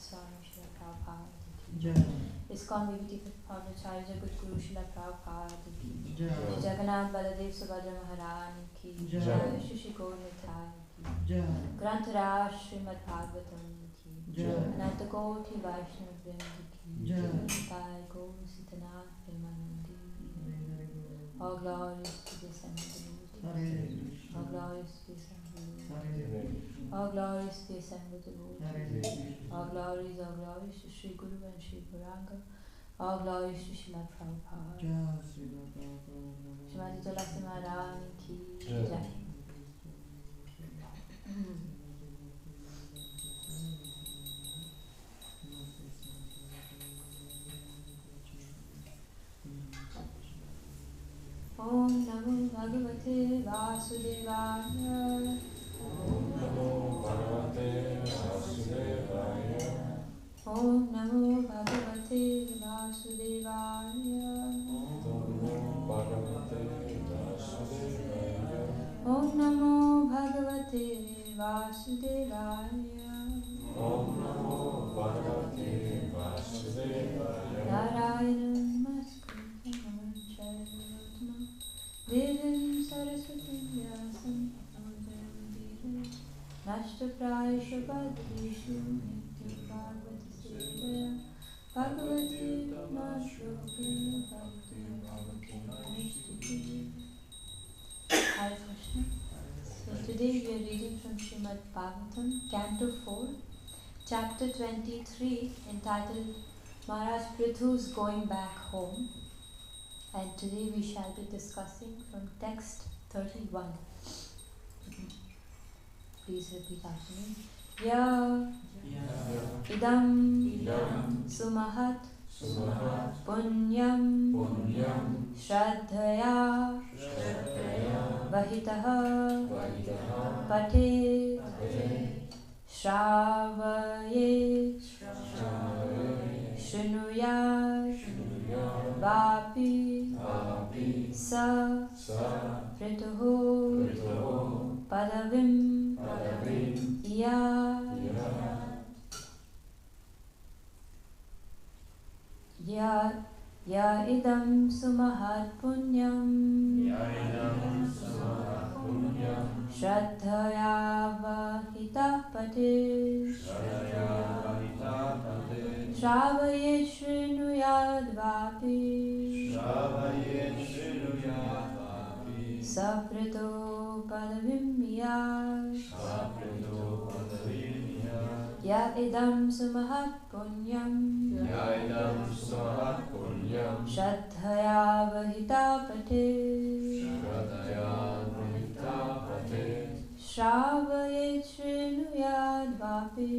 Swami Srila Prabhupada ki. ISKCON Vibhuti Purnacharya Jagat Guru Srila Prabhupada ki. Jagannath Baladev Subhadra Maharani ki. Shri Gaur Nitai ki. Granthara Srimad Bhagavatam ki. Ananta Koti Vaishnava Vrinda ki. Nitai Gaur Sitanath Premanandi. All glories to the assembled devotees. All glories to the assembled devotees. All glories to the assembled devotees. All glories to Sri Guru and Sri Gauranga. All glories to Srila Prabhupada. Shrimati Tulasi Maharani ki jai. Om Namo Bhagavate Vasudevaya. Om Namo Bhagavate Vasudevaya. Om Namo Bhagavate Vasudevaya. Om Namo Bhagavate Vasudevaya. Om Namo Bhagavate Vasudevaya. Om Namo Bhagavate Vasudevaya. Narayana Namaskritam Charvatma Devim Saraswati Vyasam Nashtaprayasha Bhadrishu Nitya Bhagavati Sevaya Bhagavati Tamashroke Bhakti Bhagavati Nishti. Hare Krishna. So today we are reading from Srimad Bhagavatam, Canto 4, Chapter 23, entitled Maharaj Prithu's Going Back Home. And today we shall be discussing from text 31. Please repeat after me. Ya idam sumahat punyam shraddhaya vahitaha pate shravayet shrunuyat vapi sa prituho padavim ya idam sumahat punyam shraddhaya vahita pate shravayet shrunuyad vapi saprito padavim ya idam sumahat punyam shraddhaya vahita pate shravayet shrunuyad vapi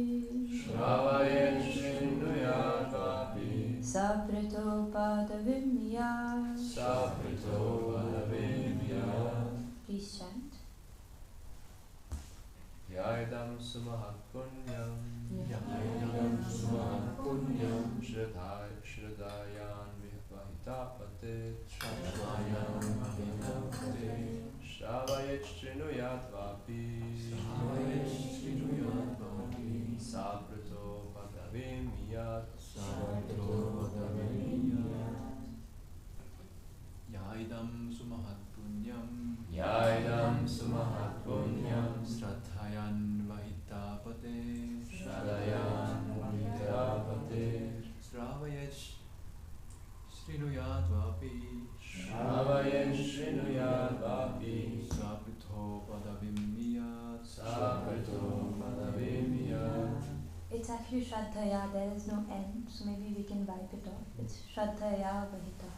saprito padavim Please chant. Yaidam sumahat punyam Shradhayan vahitapate Shravayet shrunuyat vapi Saprito padavim yat Yaidam sumahat punyam Shraddhayan vahitapate Shravayet shrunuyat vapi Saprito padavim yat. It's actually Shraddhaya, there is no N, so maybe we can wipe it off. It's Shraddhaya Vahita.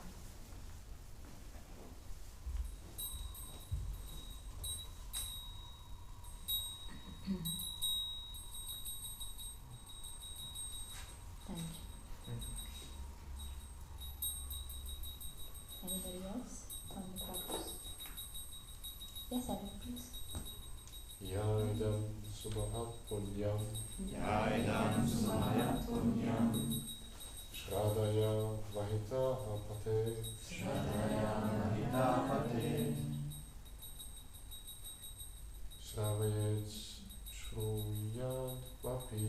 Thank you. Anybody else on the progress? Yes, Eric, please. Yaidam sumahat punyam Shradaya vahita apate Shravayet shrunuyat vapi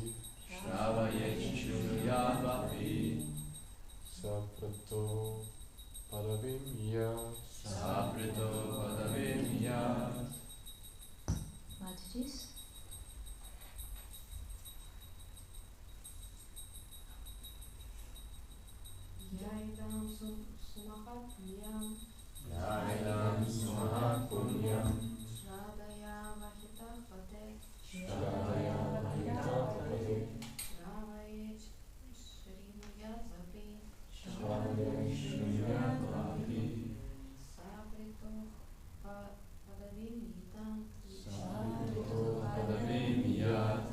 padavim yat. Saprito padavim yat. Mataji's. Yaidam sumahat punyam. Yaidam sumahat punyam. Shradaya vahita pate. Shradaya vahita pate. Shravaya srinuyat vapi. Shradaya srinuyat vapi. Saprito padavim yitam. Saprito Padavim yat.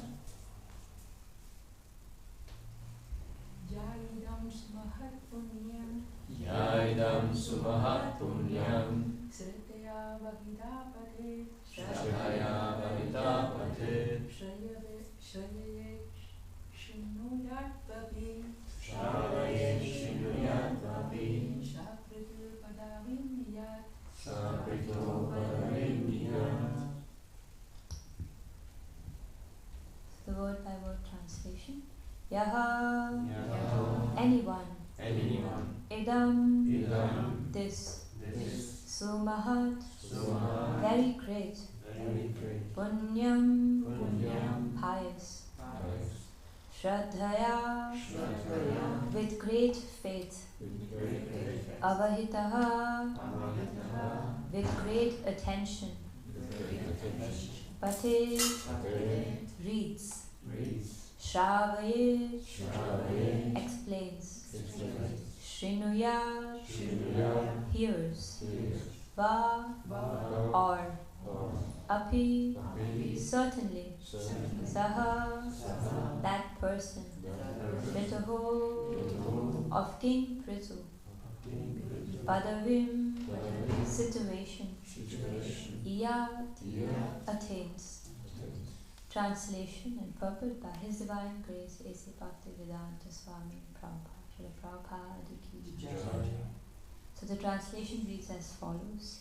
Yaidam sumahat punyam. Yaidam sumahat punyam. Shradaya vahita pate. Shradaya vahita pate. Shravaya srinuyat vapi. Shradaya srinuyat vapi. Saprito padavim yat. Saprito padavim yat. The word by word translation. Yaha, Yaha, anyone. anyone. Idam, Idam, this. this. Sumahat, Sumahat, very great. very great. Punyam, Punyam, pious. pious. Shraddhaya, Shraddhaya, with great faith. with great faith. Avahitaha, Amahitaha, with great attention. with great attention. Pate, Pate, reads. reads. Shravayet, Shravayet, explains. explains. Srinuyat, Srinuyat, hears. hears. Va, Va, or. or. Api, Api, certainly. certainly. Saha, Saha, that person. that person. Pritaho, Pritaho, of King Prithu. King Prithu. Padavim, Padavim, situation. situation. Iyat, Iyat, attains. attains. Translation and purport by His Divine Grace A.C. Bhaktivedanta Swami Prabhupada. Srila Prabhupada ki jai. So the translation reads as follows.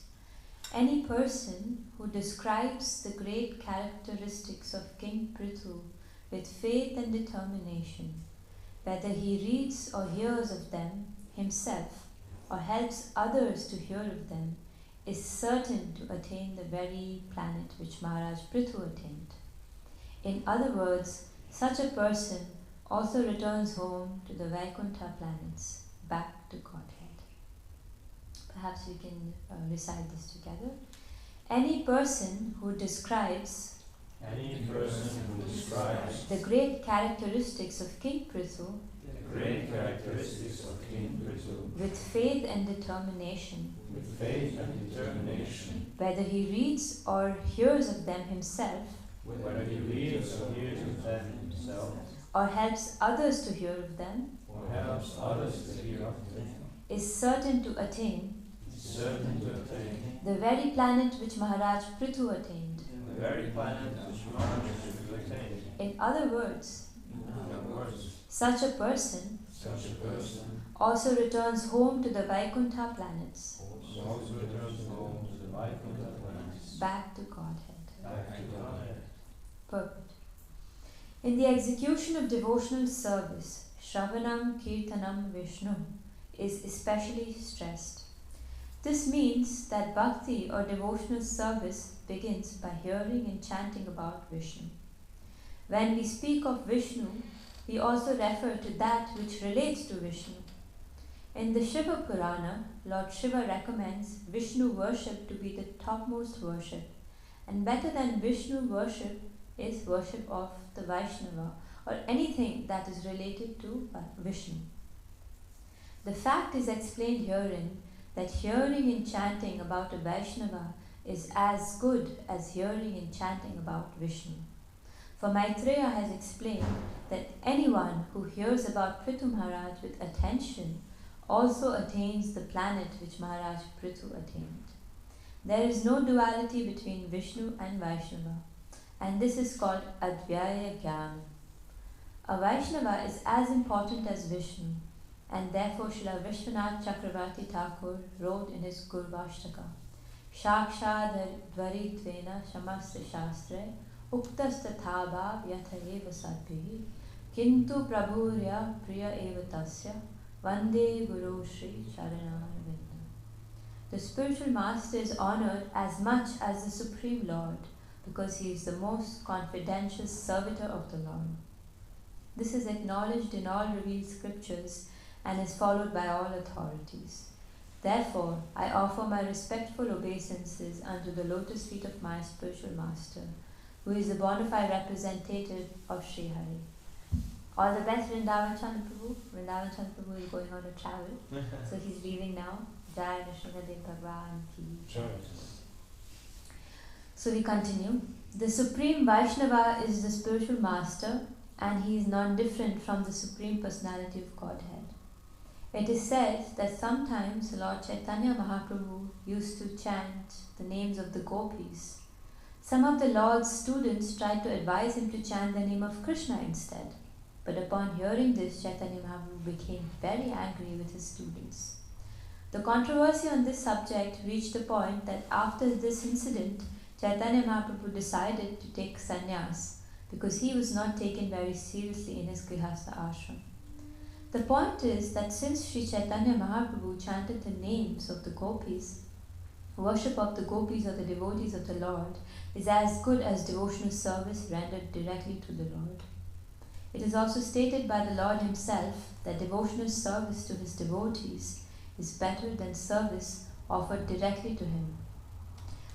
Any person who describes the great characteristics of King Prithu with faith and determination, whether he reads or hears of them himself or helps others to hear of them, is certain to attain the very planet which Maharaj Prithu attained. In other words, such a person also returns home to the Vaikuntha planets, back to Godhead. Perhaps we can recite this together. Any person who describes Any person who describes the great characteristics of King Prithu the great characteristics of King Prithu with faith and determination, with faith and determination, whether he reads or hears of them himself, whether he reads or hears of them himself, or helps others to hear of them, or helps others to hear of them, is certain to attain is certain to attain the very planet which Maharaj Prithu attained. the very planet which Maharaj Prithu attained. In other words, In other words, such a person such a person also returns home to the Vaikuntha planets, also returns home to the Vaikuntha planets, back to Godhead. back to Godhead. Purport. In the execution of devotional service, Shravanam Kirtanam Vishnu is especially stressed. This means that bhakti or devotional service begins by hearing and chanting about Vishnu. When we speak of Vishnu, we also refer to that which relates to Vishnu. In the Shiva Purana, Lord Shiva recommends Vishnu worship to be the topmost worship, and better than Vishnu worship is worship of the Vaishnava or anything that is related to Vishnu. The fact is explained herein that hearing and chanting about a Vaishnava is as good as hearing and chanting about Vishnu. For Maitreya has explained that anyone who hears about Prithu Maharaj with attention also attains the planet which Maharaj Prithu attained. There is no duality between Vishnu and Vaishnava, and this is called Advyaya Jnana. A Vaishnava is as important as Vishnu, and therefore Srila Vishwanath Chakravarti Thakur wrote in his Gurvashtaka, Shakshad Dvaritvena Shamasya Shastre Uktastathabhav Yatha Eva Sadbhihi Kintu Prabhurya Priya Eva Tasya Vande Guru Shri Charanarvinda. The spiritual master is honored as much as the Supreme Lord because he is the most confidential servitor of the Lord. This is acknowledged in all revealed scriptures and is followed by all authorities. Therefore, I offer my respectful obeisances unto the lotus feet of my spiritual master, who is the bona fide representative of Sri Hari. All the best, Vrindavan Chandra Prabhu. Vrindavan Chandra Prabhu is going on a travel, so he's leaving now. Jai Nrsimhadev Bhagwan ki. So we continue. The Supreme Vaishnava is the spiritual master, and he is non-different from the Supreme Personality of Godhead. It is said that sometimes Lord Chaitanya Mahaprabhu used to chant the names of the gopis. Some of the Lord's students tried to advise him to chant the name of Krishna instead. But upon hearing this, Chaitanya Mahaprabhu became very angry with his students. The controversy on this subject reached the point that after this incident, Chaitanya Mahaprabhu decided to take sannyas because he was not taken very seriously in his Grihastha ashram. The point is that since Sri Chaitanya Mahaprabhu chanted the names of the gopis, worship of the gopis or the devotees of the Lord is as good as devotional service rendered directly to the Lord. It is also stated by the Lord himself that devotional service to his devotees is better than service offered directly to him.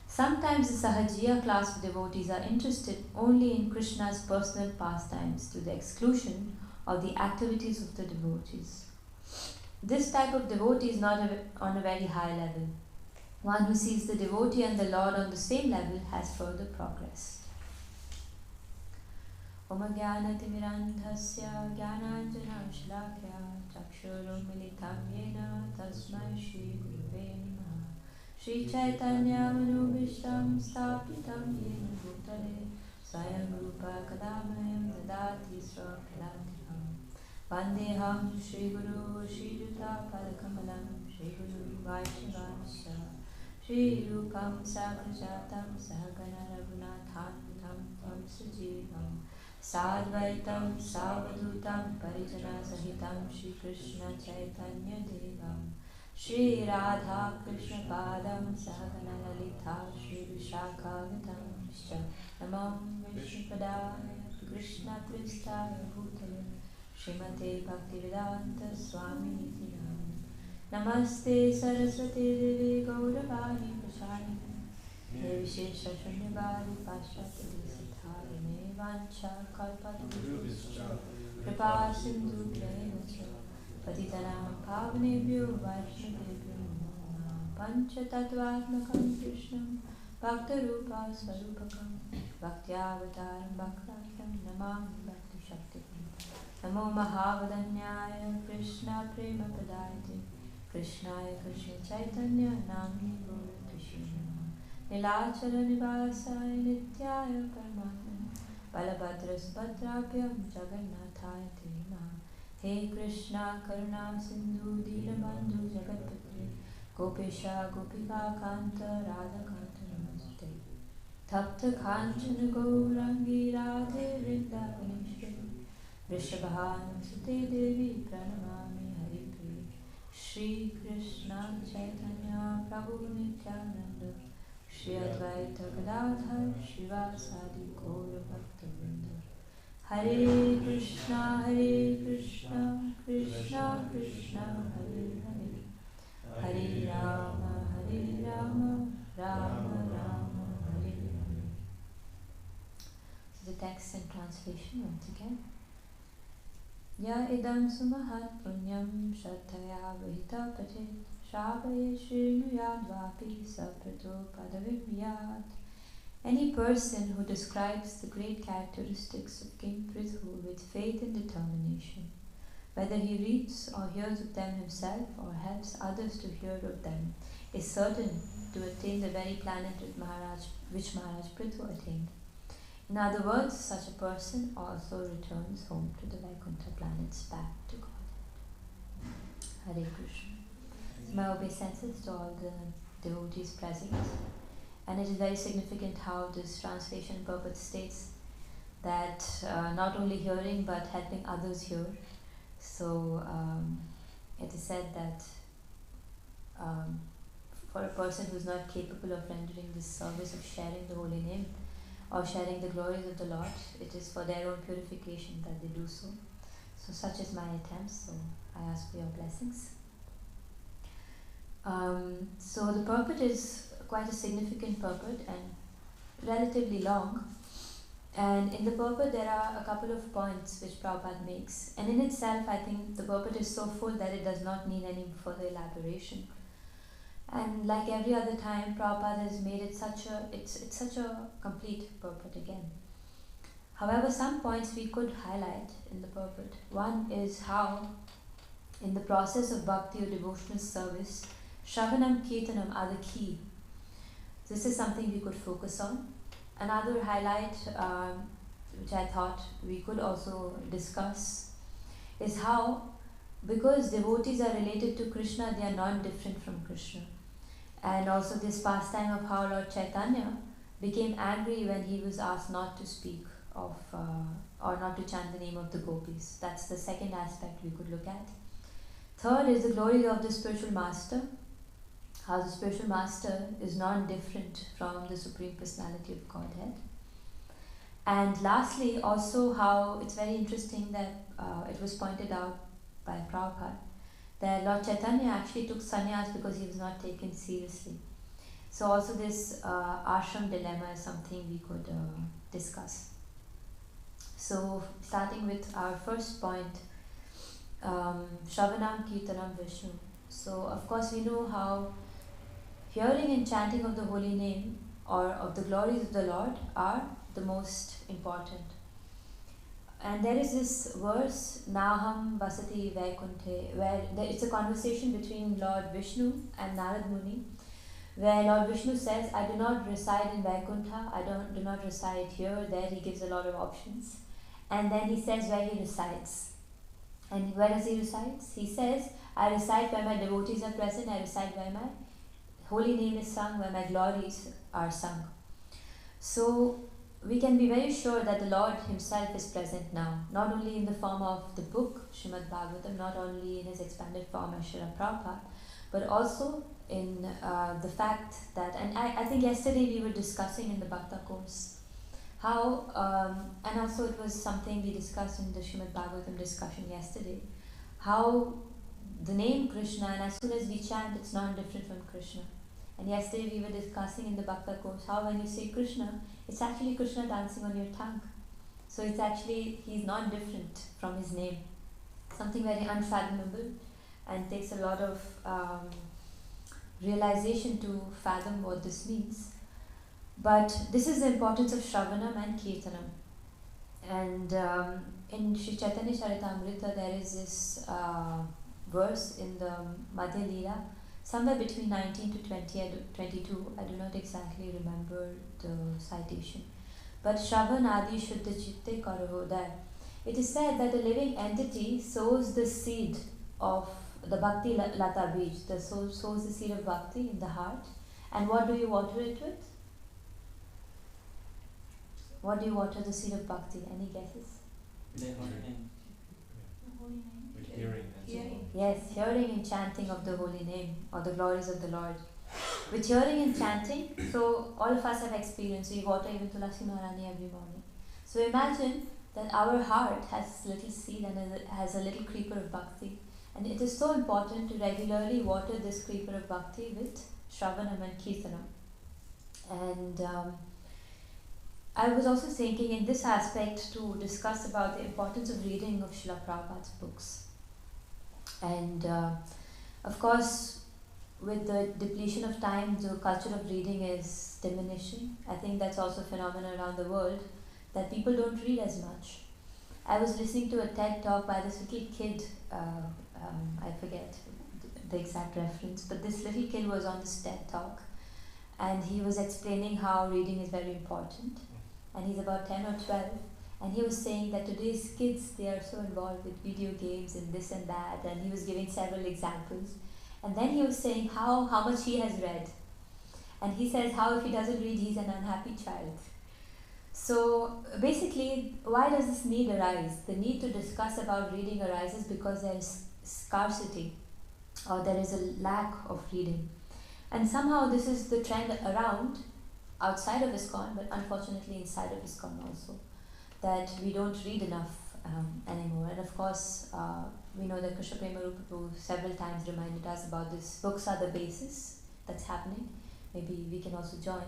Sometimes the Sahajiya class of devotees are interested only in Krishna's personal pastimes to the exclusion of the activities of the devotees. This type of devotee is not on a very high level. One who sees the devotee and the Lord on the same level has further progressed. Om Jnanatimirandhasya Jnananjanashlakya Chakshurum Militam Yena Tasmai Shri Gurave Namaha Shri Chaitanya Manubhishtam Sthapitam Yena Bhutale Swayam Rupa Kadamayam Dadati Swakalatikam Vandeham Shri Guru Shri Juta Padakamalam Shri Guru Vaishnavasya Shri Rupam Sakrajatam Sahagana Raghunathanam Tam Sajivam Sadvaitam Savadutam Parijana Sahitam Shri Krishna Chaitanya Devam Shri Radha Krishna Padam Sahagana Lalita Shri Vishakavatam Namam Vishnupadaya Krishna Pristaya Bhutale Srimate Bhaktivedanta Swami Niti Namaste Saraswati Devi Gauravani Prachani Vishesha Shunyabari Pashyati Disitharine Vancha Kalpatarubhishcha Kripa Sindhu Bhyacha Patitanam Pavnebhyo Vaishnavebhyo Namo Pancha Tattvatmakam Krishnam Bhakta Rupa Swarupakam Bhaktyavataram Bhaktatam Namam Bhakti Shaktikam Namo Mahavadanyaya Krishna Prema Padayate Krishnaya Krishna Chaitanya Namni Guru Krishna Nilachara Nivasaya Nityaya Paramatmane Balabhadra Subhadrabhyam Jagannathaya Tema He Krishna Karuna Sindhu Dinabandhu Jagatpatre Gopesha Gopika Kanta Radha Kanta Namaste Tapta Kanchana Gaurangi Radhe Vrindavaneshwari Vrishabhanam Sute Devi Pranamami Haripriya Shri Krishna Chaitanya Prabhu Nityananda Shri Advaita Gadadhar Shivasadi Gaura Bhaktivinoda Hare Krishna Krishna Krishna Hare Hare Hare Rama Rama Rama Hare Hare. So the text and translation once again. Ya idam sumahat punyam shataya vahita patit Shrabaye Srinuyad Vapi Saprato Padavimyat. Any person who describes the great characteristics of King Prithu with faith and determination, whether he reads or hears of them himself or helps others to hear of them, is certain to attain the very planet which Maharaj Prithu attained. In other words, such a person also returns home to the Vaikuntha planets back to God. Hare Krishna. My obeisances to all the devotees present. And it is very significant how this translation purport states that not only hearing but helping others hear. So it is said that for a person who is not capable of rendering this service of sharing the holy name or sharing the glories of the Lord, it is for their own purification that they do so. So such is my attempt, so I ask for your blessings. So the purport is quite a significant purport and relatively long. And in the purport there are a couple of points which Prabhupada makes. And in itself I think the purport is so full that it does not need any further elaboration. And like every other time, Prabhupada has made it it's such a complete purport again. However, some points we could highlight in the purport. One is how in the process of bhakti or devotional service, Shravanam Kirtanam are the key. This is something we could focus on. Another highlight, which I thought we could also discuss, is how, because devotees are related to Krishna, they are not different from Krishna. And also this pastime of how Lord Chaitanya became angry when he was asked not to speak of, or not to chant the name of the gopis. That's the second aspect we could look at. Third is the glory of the spiritual master, how the spiritual master is non-different from the Supreme Personality of Godhead. And lastly, also how it's very interesting that it was pointed out by Prabhupada that Lord Chaitanya actually took sannyas because he was not taken seriously. So also this ashram dilemma is something we could discuss. So starting with our first point, Shravanam Kirtanam Vishnu. So of course we know how hearing and chanting of the holy name or of the glories of the Lord are the most important. And there is this verse, Naham Vasati Vaikunthe, where it's a conversation between Lord Vishnu and Narad Muni, where Lord Vishnu says, I do not reside in Vaikuntha, I do not reside here, there. He gives a lot of options. And then he says where he resides. And where does he reside? He says, I reside where my devotees are present, I reside where my holy name is sung, where my glories are sung. So we can be very sure that the Lord himself is present now, not only in the form of the book, Srimad Bhagavatam, not only in his expanded form as Srila Prabhupada, but also in the fact that, and I think yesterday we were discussing in the Bhakta course, how, and also it was something we discussed in the Srimad Bhagavatam discussion yesterday, how the name Krishna, and as soon as we chant, it's not different from Krishna. And yesterday we were discussing in the Bhakta course how when you say Krishna, it's actually Krishna dancing on your tongue. So it's actually, he's not different from his name. Something very unfathomable and takes a lot of realization to fathom what this means. But this is the importance of Shravanam and Kirtanam. And in Sri Chaitanya Charitamrita there is this verse in the Madhya Leela, somewhere between 19 to 22, I do not exactly remember the citation. But Shravan Adi Shuddha Chitte Karaho, there it is said that a living entity sows the seed of the Bhakti Lata Bij, sows the seed of Bhakti in the heart. And what do you water it with? What do you water the seed of Bhakti? Any guesses? The holy name. With hearing and so on. Yes, hearing and chanting of the holy name or the glories of the Lord. With hearing and chanting, so all of us have experienced, we water even Tulasi Maharani every morning. So imagine that our heart has little seed and has a little creeper of bhakti. And it is so important to regularly water this creeper of bhakti with Shravanam and Kirtanam. And I was also thinking in this aspect to discuss about the importance of reading of Srila Prabhupada's books. And of course, with the depletion of time, the culture of reading is diminishing. I think that's also a phenomenon around the world, that people don't read as much. I was listening to a TED talk by this little kid, I forget the exact reference, but this little kid was on this TED talk and he was explaining how reading is very important. And he's about 10 or 12. And he was saying that today's kids, they are so involved with video games and this and that. And he was giving several examples. And then he was saying how much he has read. And he says how if he doesn't read, he's an unhappy child. So basically, why does this need arise? The need to discuss about reading arises because there is scarcity. or there is a lack of reading. And somehow this is the trend around outside of ISKCON, but unfortunately inside of ISKCON also, that we don't read enough anymore. And of course, we know that Krishna Prema Rupa Prabhu several times reminded us about this. Books are the basis that's happening. Maybe we can also join.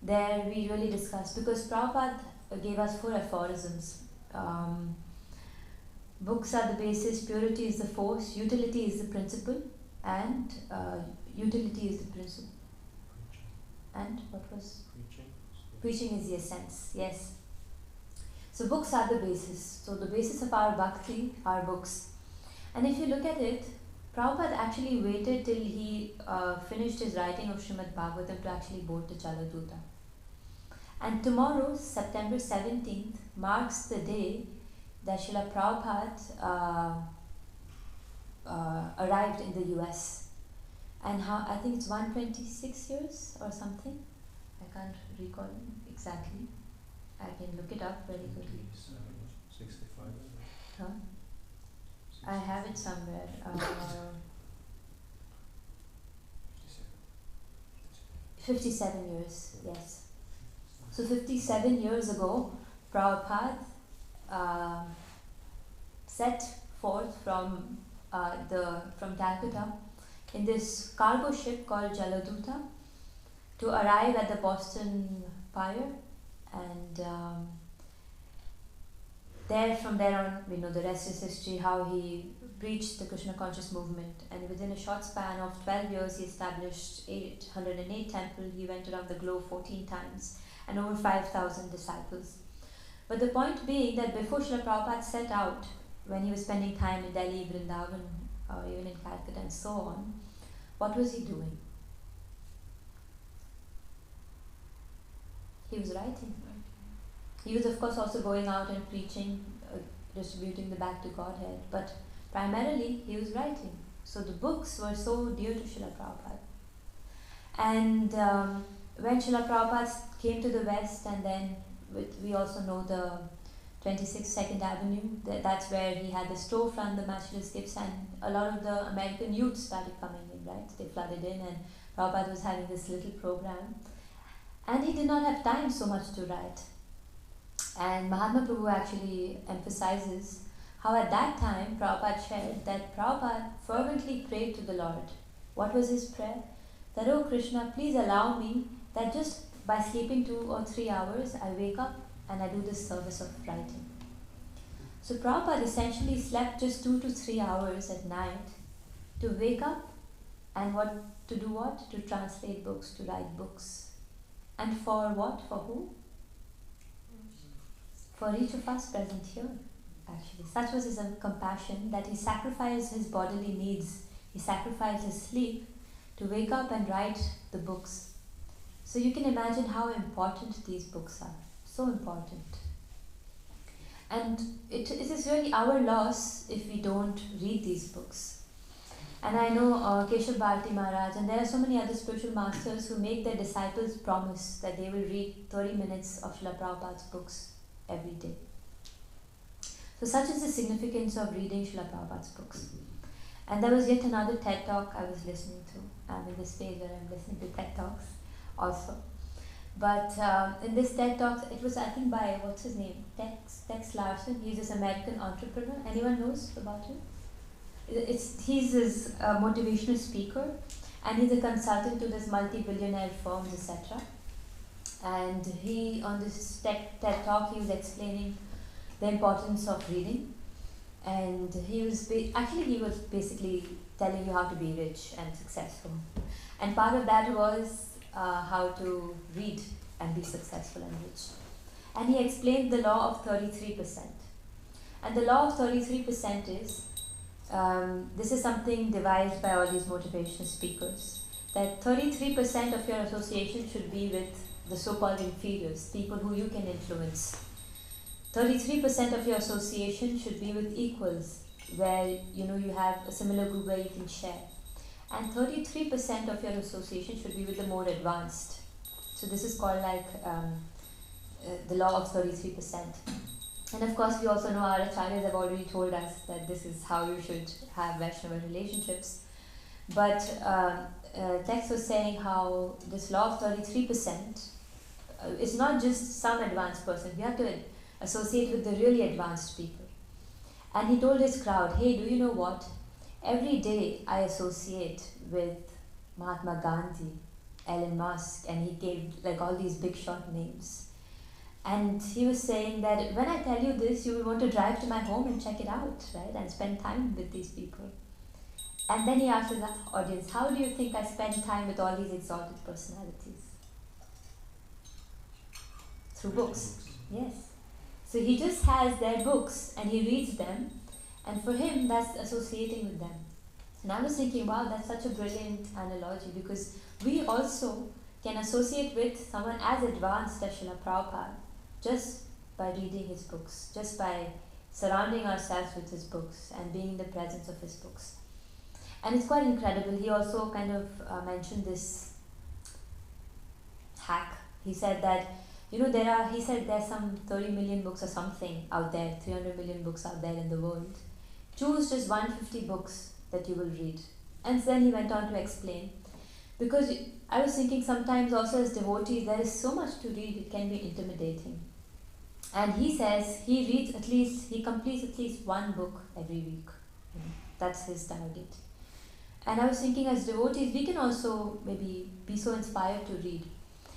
There we really discussed, because Prabhupada gave us 4 aphorisms. Books are the basis, purity is the force, utility is the principle, and utility is the principle. And what was? Preaching is the essence, yes. So books are the basis. So the basis of our bhakti are books. And if you look at it, Prabhupada actually waited till he finished his writing of Srimad Bhagavatam to actually board the Jaladuta. And tomorrow, September 17th, marks the day that Srila Prabhupada arrived in the US. And I think it's 126 years or something. I can't recall exactly. I can look it up very quickly. 65. Huh? I have it somewhere. 57 years, yes. So 57 years ago, Prabhupada set forth from Calcutta in this cargo ship called Jaladuta to arrive at the Boston Pier, and from there on, we know the rest is history, how he preached the Krishna conscious movement, and within a short span of 12 years he established 808 temples. He went around the globe 14 times and over 5,000 disciples. But the point being that before Srila Prabhupada set out, when he was spending time in Delhi, Vrindavan, or even in Calcutta and so on, what was he doing? He was writing. He was of course also going out and preaching, distributing the back to Godhead, but primarily he was writing. So the books were so dear to Srila Prabhupada. And when Srila Prabhupada came to the West, and then we also know the 26th 2nd Avenue, that's where he had the storefront, the matchless gifts, and a lot of the American youth started coming in, right? They flooded in, and Prabhupada was having this little program. And he did not have time so much to write. And Mahatma Prabhu actually emphasizes how at that time Prabhupada shared that Prabhupada fervently prayed to the Lord. What was his prayer? That, oh Krishna, please allow me that just by sleeping 2 or 3 hours, I wake up and I do this service of writing. So Prabhupada essentially slept just 2 to 3 hours at night to wake up and to do what? To translate books, to write books. And for what? For who? For each of us present here, actually. Such was his compassion that he sacrificed his bodily needs, he sacrificed his sleep to wake up and write the books. So you can imagine how important these books are. So important. And it is really our loss if we don't read these books. And I know Keshav Bharati Maharaj, and there are so many other spiritual masters who make their disciples promise that they will read 30 minutes of Srila Prabhupada's books every day. So such is the significance of reading Srila Prabhupada's books. And there was yet another TED Talk I was listening to. I'm in this phase where I'm listening to TED Talks also. But in this TED Talk, it was I think by, what's his name? Tex Larson. He's this American entrepreneur. Anyone knows about him? He's this motivational speaker, and he's a consultant to this multi-billionaire firms, etc. And he, on this TED Talk, he was explaining the importance of reading. And he was basically telling you how to be rich and successful. And part of that was how to read and be successful and rich. And he explained the law of 33%. And the law of 33% is, this is something devised by all these motivational speakers, that 33% of your association should be with the so-called inferiors, people who you can influence. 33% of your association should be with equals, where you have a similar group where you can share. And 33% of your association should be with the more advanced. So this is called like the law of 33%. And of course, we also know our acharyas have already told us that this is how you should have Vaishnava relationships. But text was saying how this law of 33% is not just some advanced person. We have to associate with the really advanced people. And he told his crowd, hey, do you know what? Every day I associate with Mahatma Gandhi, Elon Musk, and he gave like all these big shot names. And he was saying that when I tell you this, you will want to drive to my home and check it out, right? And spend time with these people. And then he asked the audience, how do you think I spend time with all these exalted personalities? Through books. Yes. So he just has their books and he reads them, and for him that's associating with them. And I was thinking, wow, that's such a brilliant analogy, because we also can associate with someone as advanced as Srila Prabhupada just by reading his books, just by surrounding ourselves with his books and being in the presence of his books. And it's quite incredible. He also kind of mentioned this hack. He said that, there's some 30 million books or something out there, 300 million books out there in the world. Choose just 150 books that you will read. And then he went on to explain, because I was thinking sometimes also as devotees, there is so much to read, it can be intimidating. And he says he completes at least one book every week. That's his target. And I was thinking, as devotees, we can also maybe be so inspired to read.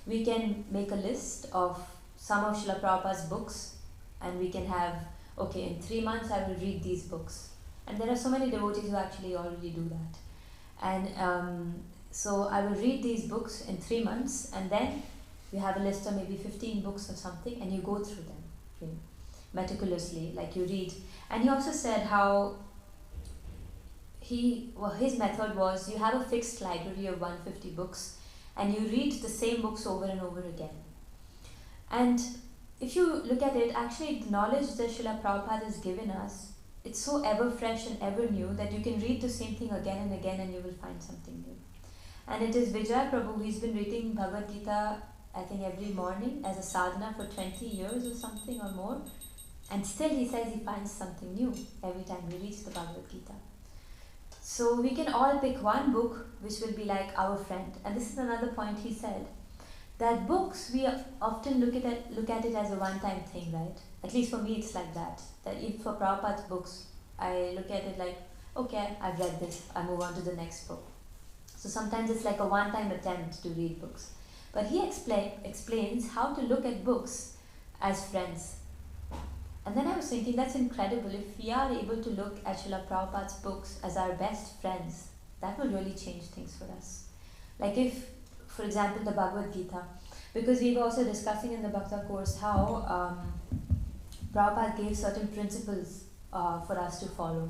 We can make a list of some of Srila Prabhupada's books, and we can have, okay, in 3 months I will read these books. And there are so many devotees who actually already do that. And so I will read these books in 3 months, and then you have a list of maybe 15 books or something, and you go through them meticulously, like you read. And he also said how his method was, you have a fixed library of 150 books and you read the same books over and over again. And if you look at it, actually the knowledge that Srila Prabhupada has given us, it's so ever fresh and ever new that you can read the same thing again and again and you will find something new. And it is Vijay Prabhu, he's been reading Bhagavad Gita, I think every morning as a sadhana for 20 years or something or more. And still he says he finds something new every time he reads the Bhagavad Gita. So we can all pick one book which will be like our friend. And this is another point he said, that books, we often look at it as a one-time thing, right? At least for me it's like that. That if for Prabhupada's books, I look at it like, okay, I've read this, I move on to the next book. So sometimes it's like a one-time attempt to read books. But he explains how to look at books as friends. And then I was thinking, that's incredible. If we are able to look at Srila Prabhupada's books as our best friends, that will really change things for us. Like if, for example, the Bhagavad Gita, because we were also discussing in the Bhakta course how Prabhupada gave certain principles for us to follow.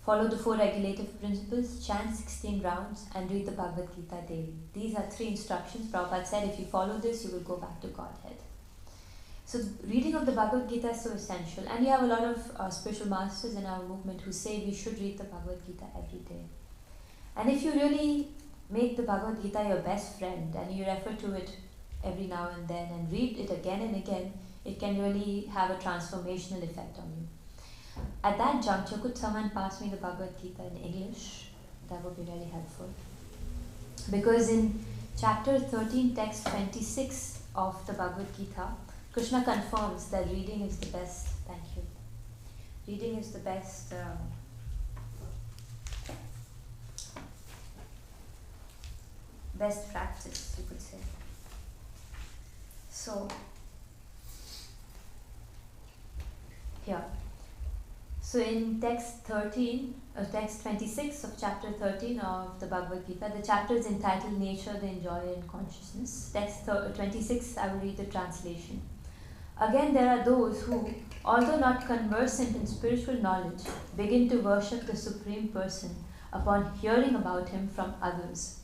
Follow the 4 regulative principles, chant 16 rounds, and read the Bhagavad Gita daily. These are 3 instructions. Prabhupada said, if you follow this, you will go back to Godhead. So reading of the Bhagavad Gita is so essential, and we have a lot of spiritual masters in our movement who say we should read the Bhagavad Gita every day. And if you really make the Bhagavad Gita your best friend and you refer to it every now and then and read it again and again, it can really have a transformational effect on you. At that juncture, could someone pass me the Bhagavad Gita in English? That would be really helpful. Because in chapter 13, text 26 of the Bhagavad Gita, Krishna confirms that reading is the best, thank you, reading is the best best practice, you could say. So, here. So in text 26 of chapter 13 of the Bhagavad Gita, the chapter is entitled Nature, the Enjoyer and Consciousness. Text 26, I will read the translation. Again, there are those who, although not conversant in spiritual knowledge, begin to worship the Supreme Person upon hearing about Him from others.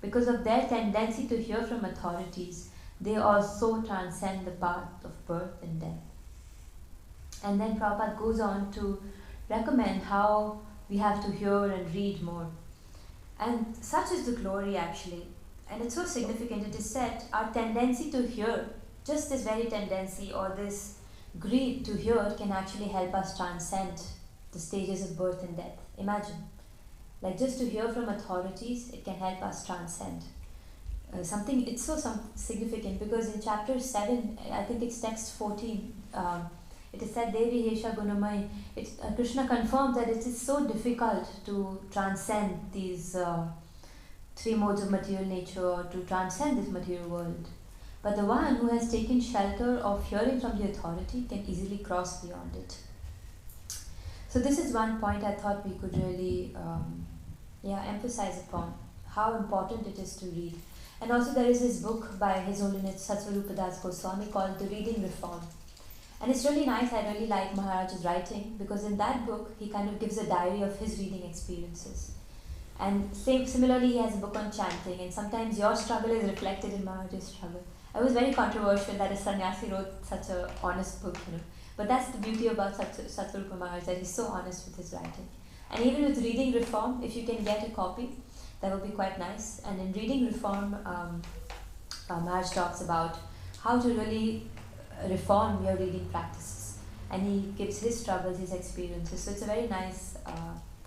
Because of their tendency to hear from authorities, they also transcend the path of birth and death. And then Prabhupada goes on to recommend how we have to hear and read more. And such is the glory actually. And it's so significant. It is said our tendency to hear, just this very tendency or this greed to hear, can actually help us transcend the stages of birth and death. Imagine. Like just to hear from authorities, it can help us transcend. It's so significant because in chapter 7, I think it's text 14, it is said, Devi Hesha Gunamai. Krishna confirms that it is so difficult to transcend these three modes of material nature, or to transcend this material world. But the one who has taken shelter of hearing from the authority can easily cross beyond it. So this is one point I thought we could really emphasize upon, how important it is to read. And also there is this book by His Holiness Satsvarupa Das Goswami called The Reading Reform. And it's really nice. I really like Maharaj's writing, because in that book he kind of gives a diary of his reading experiences. And similarly he has a book on chanting, and sometimes your struggle is reflected in Maharaj's struggle. It was very controversial that a sannyasi wrote such an honest book, But that's the beauty about Satsvarupa Maharaj, that he's so honest with his writing. And even with Reading Reform, if you can get a copy, that would be quite nice. And in Reading Reform, Maharaj talks about how to really reform your reading practices. And he gives his struggles, his experiences. So it's a very nice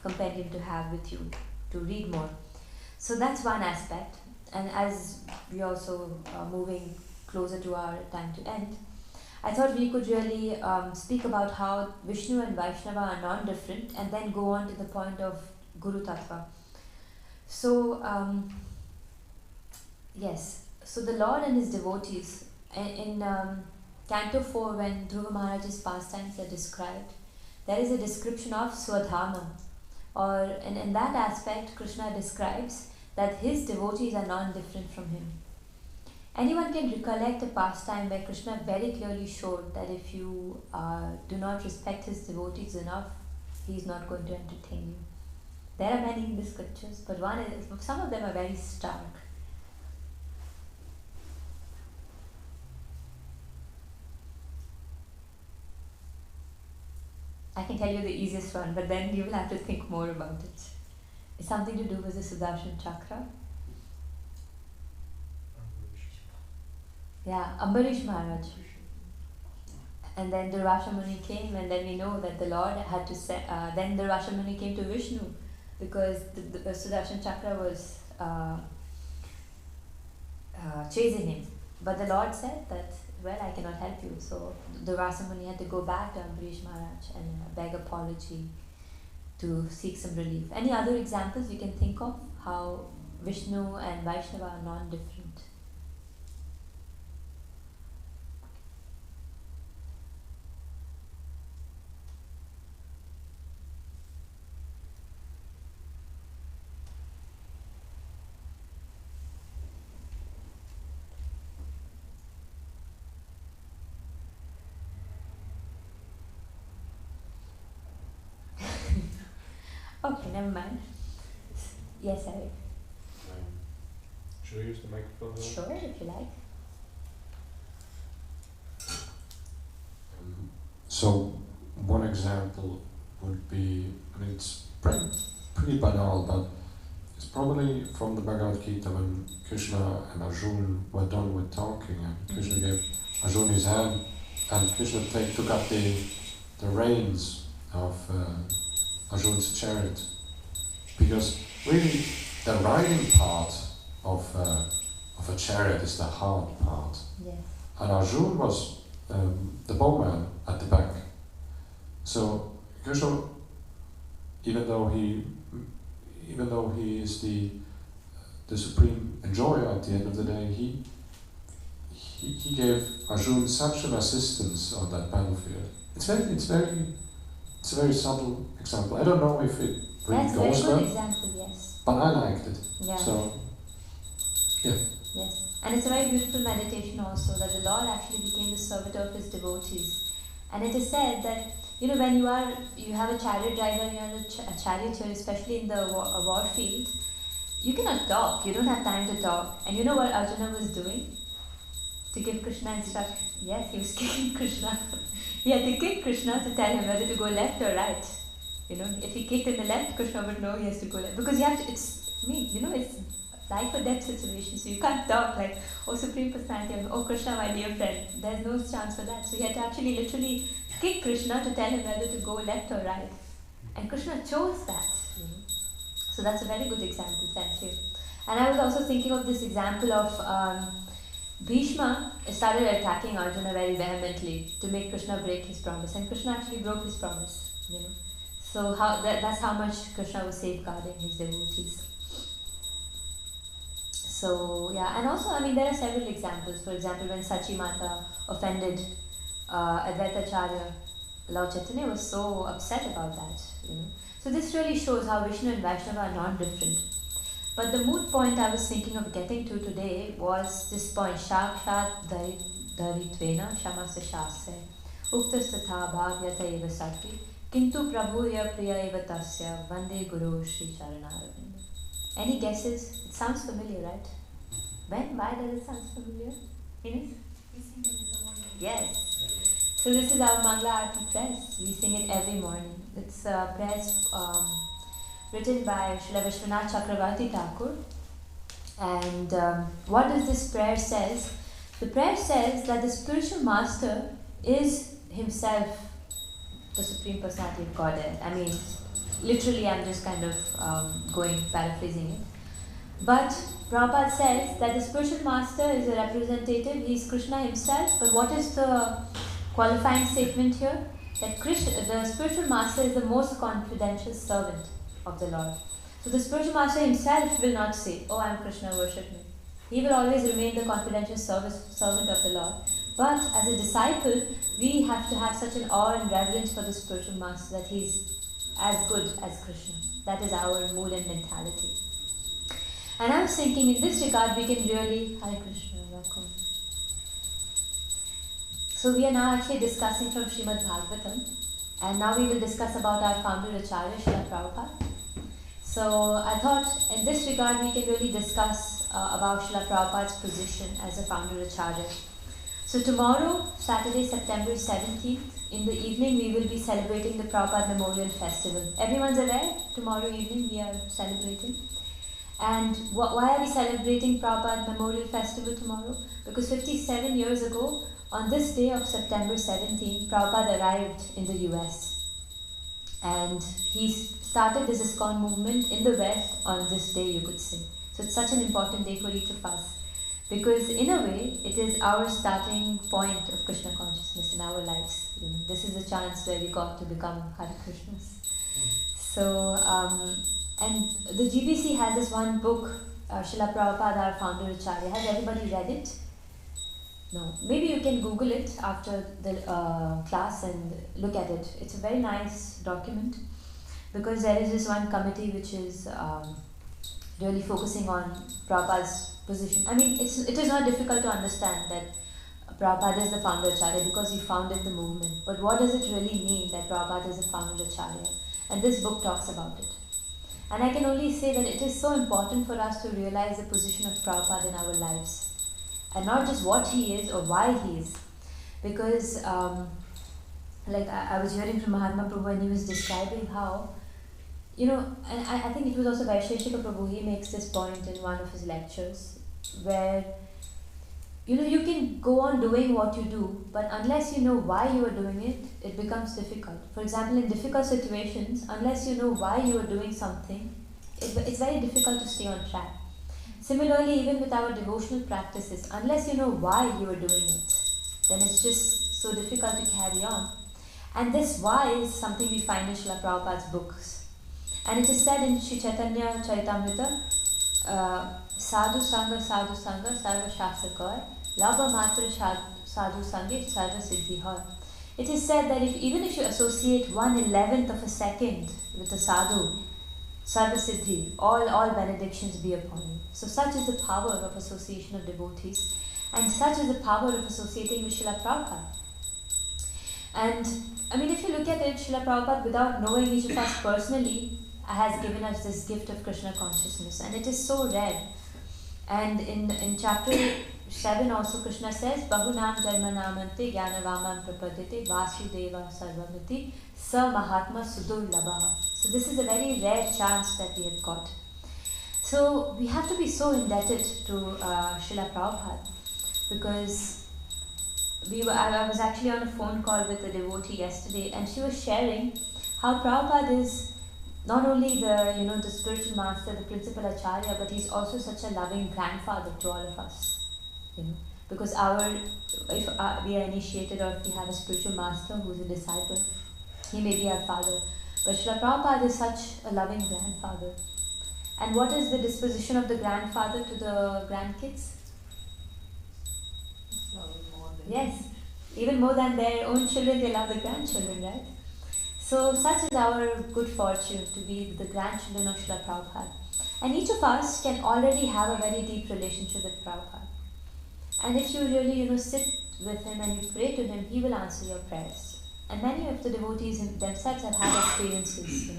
compendium to have with you, to read more. So that's one aspect. And as we also are moving closer to our time to end, I thought we could really speak about how Vishnu and Vaishnava are non-different, and then go on to the point of Guru Tattva. So, so the Lord and his devotees, in Canto 4, when Dhruva Maharaj's pastimes are described, there is a description of Swadharma, and in that aspect Krishna describes that his devotees are non-different from him. Anyone can recollect a pastime where Krishna very clearly showed that if you do not respect his devotees enough, he is not going to entertain you. There are many in the scriptures, but some of them are very stark. I can tell you the easiest one, but then you will have to think more about it. It's something to do with the Sudarshan Chakra. Yeah, Ambarish Maharaj. And then Durvasha Muni came, and then we know that the Lord had to say, then Durvasha Muni came to Vishnu, because the Sudarshan Chakra was chasing him. But the Lord said that, well, I cannot help you. So Durvasa Muni had to go back to Ambarish Maharaj and beg apology to seek some relief. Any other examples you can think of how Vishnu and Vaishnava are non-different? Okay, never mind. Yes, Eric. Should I use the microphone? Sure, if you like. So, one example would be, it's pretty banal, but it's probably from the Bhagavad Gita when Krishna and Arjuna were done with talking, and Krishna gave Arjuna his hand, and Krishna took up the reins of Arjuna's chariot, because really the riding part of a chariot is the hard part. Yes. And Arjuna was the bowman at the back. So Krishna, even though he is the supreme enjoyer at the end of the day, he gave Arjuna such an assistance on that battlefield. It's a very subtle example. I don't know if it really goes well. That's a very good example, yes. But I liked it. Yeah. So, yeah. Yes. And it's a very beautiful meditation also, that the Lord actually became the servitor of his devotees. And it is said that, when you have a chariot driver and you're on a charioteer, especially in the war field, you cannot talk. You don't have time to talk. And you know what Arjuna was doing? To give Krishna instruction. Yes, he was kicking Krishna. He had to kick Krishna to tell him whether to go left or right. If he kicked in the left, Krishna would know he has to go left. Because it's life or death situation. So you can't talk like, oh, Supreme Personality, oh, Krishna, my dear friend. There's no chance for that. So he had to actually literally kick Krishna to tell him whether to go left or right. And Krishna chose that. So that's a very good example, thank you. And I was also thinking of this example of Bhishma started attacking Arjuna very vehemently to make Krishna break his promise, and Krishna actually broke his promise, you know. So that's how much Krishna was safeguarding his devotees. So yeah, and also, I mean, there are several examples. For example, when Sachi Mata offended Advaitacharya, Lord Chaitanya was so upset about that, you know. So this really shows how Vishnu and Vaishnava are not different. But the moot point I was thinking of getting to today was this point, Shakshat Dharitvena Shamasa Shasya Uktas Tatha Bhavyata Eva Sakti Kintu Prabhuya Priya Eva Tasya Vande Guru Shri Charanaravindam. Any guesses? It sounds familiar, right? When? Why does it sound familiar? Ines? We sing it in the morning. Yes. So this is our Mangla Aarti press. We sing it every morning. It's a press written by Srila Vishwanath Chakravarti Thakur. And what does this prayer says? The prayer says that the spiritual master is himself the Supreme Personality of Godhead. I mean, literally I'm just kind of paraphrasing it. But Prabhupada says that the spiritual master is a representative, he is Krishna himself, but what is the qualifying statement here? That the spiritual master is the most confidential servant of the Lord. So the spiritual master himself will not say, "Oh, I am Krishna, worship me." He will always remain the confidential servant of the Lord. But as a disciple, we have to have such an awe and reverence for the spiritual master that he is as good as Krishna. That is our mood and mentality. And I was thinking, in this regard, we can really... Hare Krishna, welcome. So we are now actually discussing from Srimad Bhagavatam, and now we will discuss about our founder Acharya, Srila Prabhupada. So I thought in this regard we can really discuss about Srila Prabhupada's position as a founder Acharya. So tomorrow, Saturday, September 17th, in the evening we will be celebrating the Prabhupada Memorial Festival. Everyone's aware? Tomorrow evening we are celebrating. And why are we celebrating Prabhupada Memorial Festival tomorrow? Because 57 years ago, on this day of September 17, Prabhupada arrived in the US. And he started this ISKCON movement in the West on this day, you could say. So it's such an important day for each of us. Because in a way, it is our starting point of Krishna consciousness in our lives. You know, this is a chance where we got to become Hare Krishnas. So, and the GBC has this one book, Srila Prabhupada, our founder Acharya. Has everybody read it? No. Maybe you can Google it after the class and look at it. It's a very nice document because there is this one committee which is really focusing on Prabhupada's position. I mean, it is not difficult to understand that Prabhupada is the founder Acharya because he founded the movement. But what does it really mean that Prabhupada is the founder Acharya? And this book talks about it. And I can only say that it is so important for us to realize the position of Prabhupada in our lives. And not just what he is or why he is. Because, like I was hearing from Mahatma Prabhu and he was describing how, you know, and I think it was also Vaisheshika Prabhu, he makes this point in one of his lectures, where, you know, you can go on doing what you do, but unless you know why you are doing it, it becomes difficult. For example, in difficult situations, unless you know why you are doing something, it's very difficult to stay on track. Similarly, even with our devotional practices, unless you know why you are doing it, then it's just so difficult to carry on. And this why is something we find in Srila Prabhupada's books. And it is said in Sri Chaitanya Charitamrita, Sadhu Sangha, Sarva Shastra Kar, Labha Matra Sadhu Sange, Sarva Siddhi Har. It is said that even if you associate 1/11th of a second with a sadhu, Sarva Siddhi, all benedictions be upon you. So such is the power of association of devotees, and such is the power of associating with Srila Prabhupada. And I mean, if you look at it, Srila Prabhupada, without knowing each of us personally, has given us this gift of Krishna consciousness, and it is so rare. And in chapter 7 also Krishna says, Bahunam Janmanamante Jnanavamam Prapadite Vasudeva Sarvamati Sa Mahatma Sudur Labha. So this is a very rare chance that we have got. So we have to be so indebted to Srila Prabhupada, because I was actually on a phone call with a devotee yesterday, and she was sharing how Prabhupada is not only the spiritual master, the principal acharya, but he's also such a loving grandfather to all of us. Because if we are initiated or if we have a spiritual master who is a disciple, he may be our father. But Srila Prabhupada is such a loving grandfather. And what is the disposition of the grandfather to the grandkids? Yes, even more than their own children, they love the grandchildren, right? So such is our good fortune to be the grandchildren of Srila Prabhupada. And each of us can already have a very deep relationship with Prabhupada. And if you really, sit with him and you pray to him, he will answer your prayers. And many of the devotees themselves have had experiences,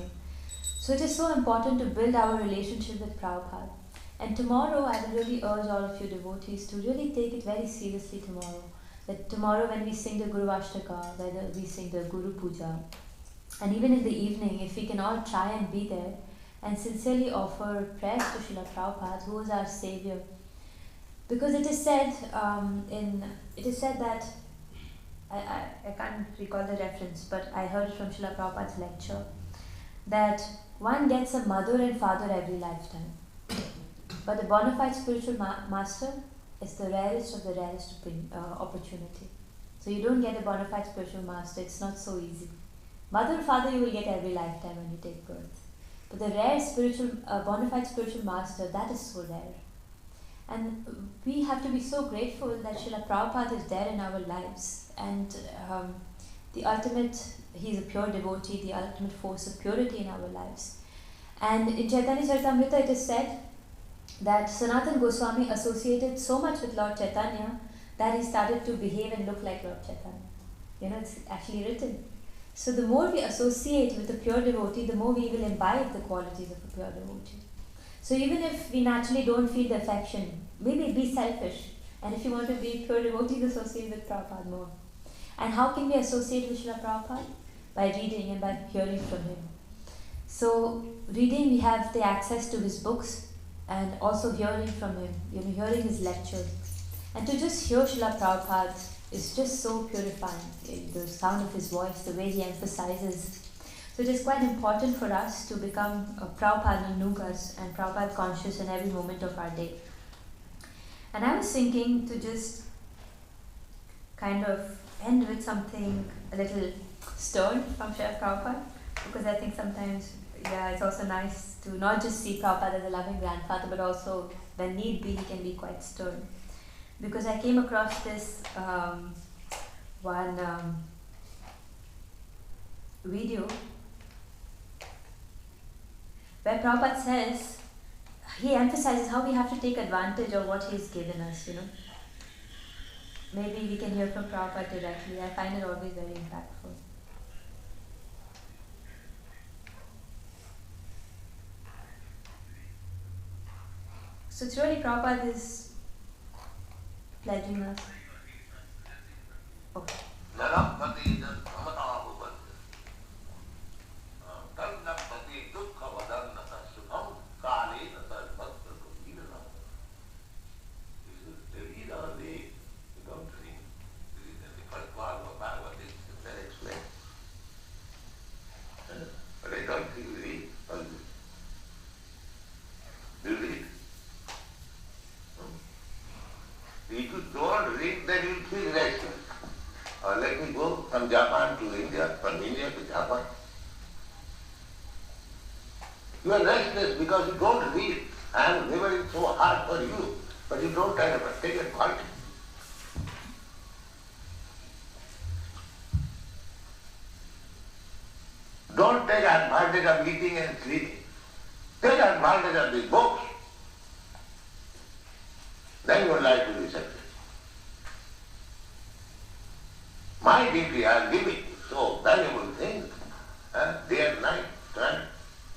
So it is so important to build our relationship with Prabhupada. And tomorrow, I will really urge all of you devotees to really take it very seriously tomorrow. That tomorrow when we sing the Guru Ashtaka, whether we sing the Guru Puja, and even in the evening, if we can all try and be there and sincerely offer prayers to Srila Prabhupada, who is our Savior. Because it is said that, I can't recall the reference, but I heard it from Srila Prabhupada's lecture, that one gets a mother and father every lifetime. But the bona fide spiritual master is the rarest of the rarest opportunity. So you don't get a bona fide spiritual master, it's not so easy. Mother and father you will get every lifetime when you take birth. But the rare bona fide spiritual master, that is so rare. And we have to be so grateful that Srila Prabhupada is there in our lives. And he is a pure devotee, the ultimate force of purity in our lives. And in Chaitanya Charitamrita it is said that Sanatana Goswami associated so much with Lord Chaitanya that he started to behave and look like Lord Chaitanya. It's actually written. So the more we associate with a pure devotee, the more we will imbibe the qualities of a pure devotee. So even if we naturally don't feel the affection, maybe be selfish. And if you want to be pure devotees, associate with Prabhupada more. And how can we associate with Srila Prabhupada? By reading and by hearing from him. So reading, we have the access to his books and also hearing from him, hearing his lectures. And to just hear Srila Prabhupada is just so purifying. The sound of his voice, the way he emphasizes. So it is quite important for us to become Prabhupada Nugas and Prabhupada conscious in every moment of our day. And I was thinking to just kind of end with something a little stern from Srila Prabhupada, because I think sometimes, it's also nice to not just see Prabhupada as a loving grandfather, but also when need be, he can be quite stern. Because I came across this one video where Prabhupada says, he emphasizes how we have to take advantage of what he's given us, Maybe we can hear from Prabhupada directly. I find it always very impactful. So truly Prabhupada is pledging us. Okay. If you don't read, then you feel restless. Or let me go from Japan to India, from India to Japan. You are restless because you don't read. I am laboring so hard for you, but you don't take advantage. Don't take advantage of eating and sleeping. Take advantage of the books. Then your life will be successful. My duty, I am giving so valuable things, day and night, trying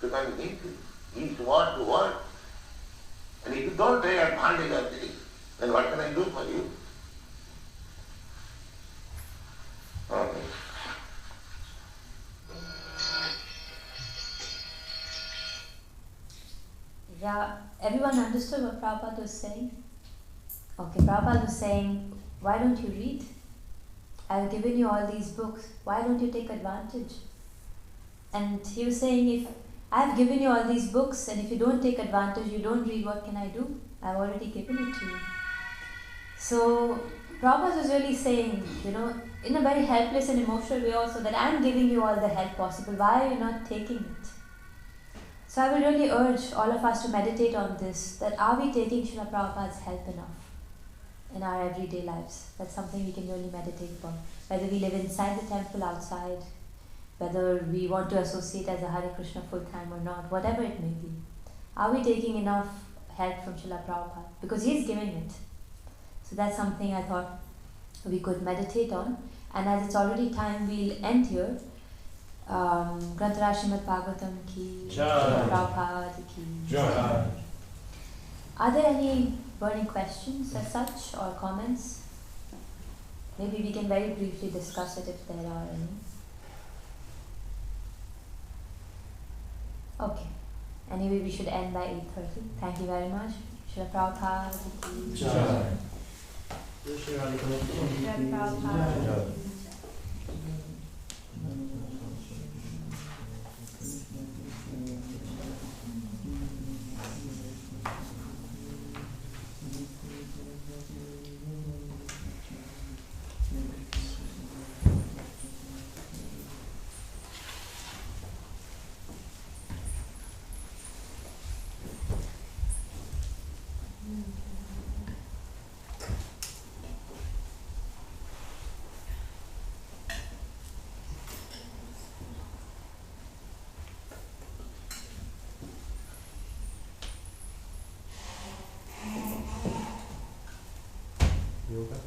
to convince you, each word to word. And if you don't take advantage of this, then what can I do for you? Okay. Yeah, everyone understood what Prabhupada was saying? Okay, Prabhupada was saying, why don't you read? I've given you all these books. Why don't you take advantage? And he was saying, I've given you all these books, and if you don't take advantage, you don't read, what can I do? I've already given it to you. So Prabhupada was really saying, in a very helpless and emotional way also, that I'm giving you all the help possible. Why are you not taking it? So I would really urge all of us to meditate on this, that are we taking Srila Prabhupada's help enough in our everyday lives? That's something we can really meditate upon. Whether we live inside the temple, outside, whether we want to associate as a Hare Krishna full time or not, whatever it may be. Are we taking enough help from Srila Prabhupada? Because he's giving it. So that's something I thought we could meditate on. And as it's already time, we'll end here. Granthara Srimad Bhagavatam ki Srila Prabhupada ki Jai. Are there any burning questions as such or comments? Maybe we can very briefly discuss it if there are any. Okay. Anyway, we should end by 8:30. Thank you very much. Srila Prabhupada ki Jai. Srila Prabhupada ki Jai. Yoga.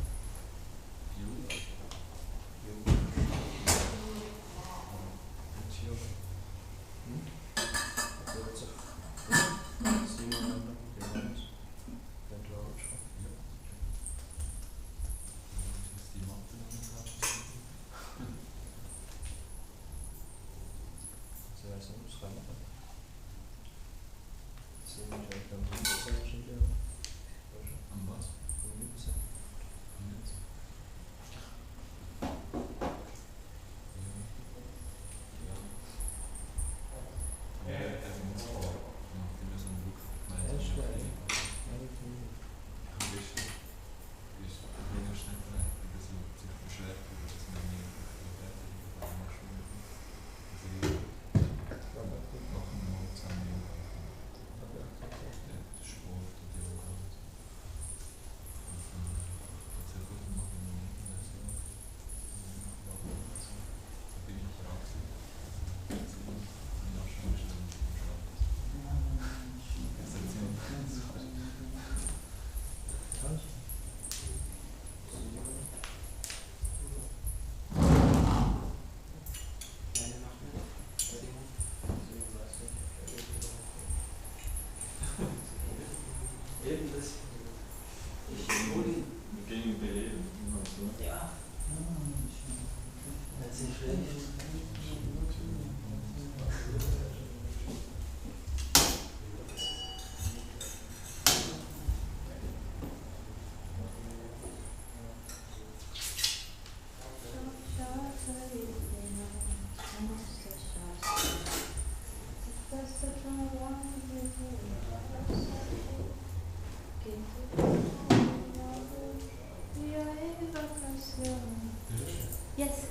Yes.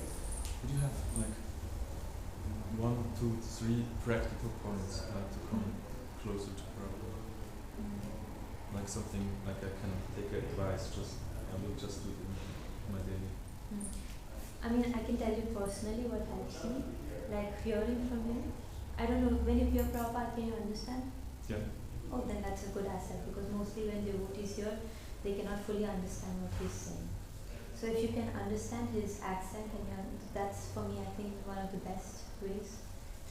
Would you have like 1, 2, 3 practical points to come closer to Prabhupada? Like something like I can take advice, I will just do it in my daily. I mean, I can tell you personally what helps me, like hearing from him. I don't know, when you hear Prabhupada, can you understand? Yeah. Oh, then that's a good asset, because mostly when devotees hear, they cannot fully understand what he's saying. So if you can understand his accent, and that's for me, I think, one of the best ways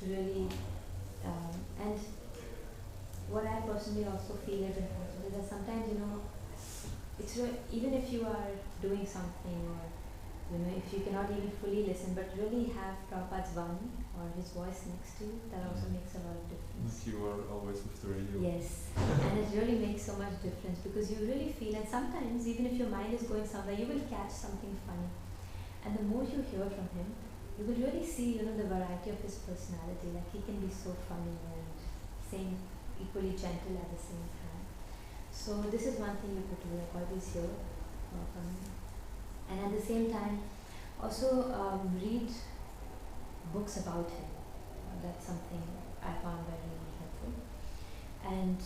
to really, and what I personally also feel is important is that sometimes, it's even if you are doing something, or if you cannot even fully listen, but really have Prabhupada's Vani or his voice next to you, that also makes a lot of difference. Like you are always with the radio. Yes, and it really makes so much difference, because you really feel, and sometimes even if your mind is going somewhere, you will catch something funny. And the more you hear from him, you will really see, the variety of his personality. Like he can be so funny and same equally gentle at the same time. So this is one thing you could do, like always hear from him. And at the same time, also read books about him. That's something I found very helpful. And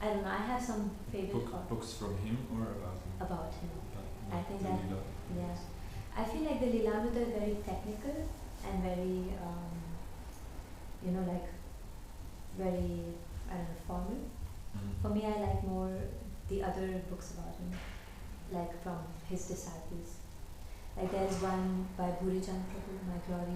I don't know, I have some favorite Books from him or about him? about him. I think the that, Leela. yeah. I feel like the Lilamrita is very technical and very, like very, I don't know, formal. For me, I like more the other books about him, like from his disciples. Like there's one by Bhurijan Prabhu, My Glory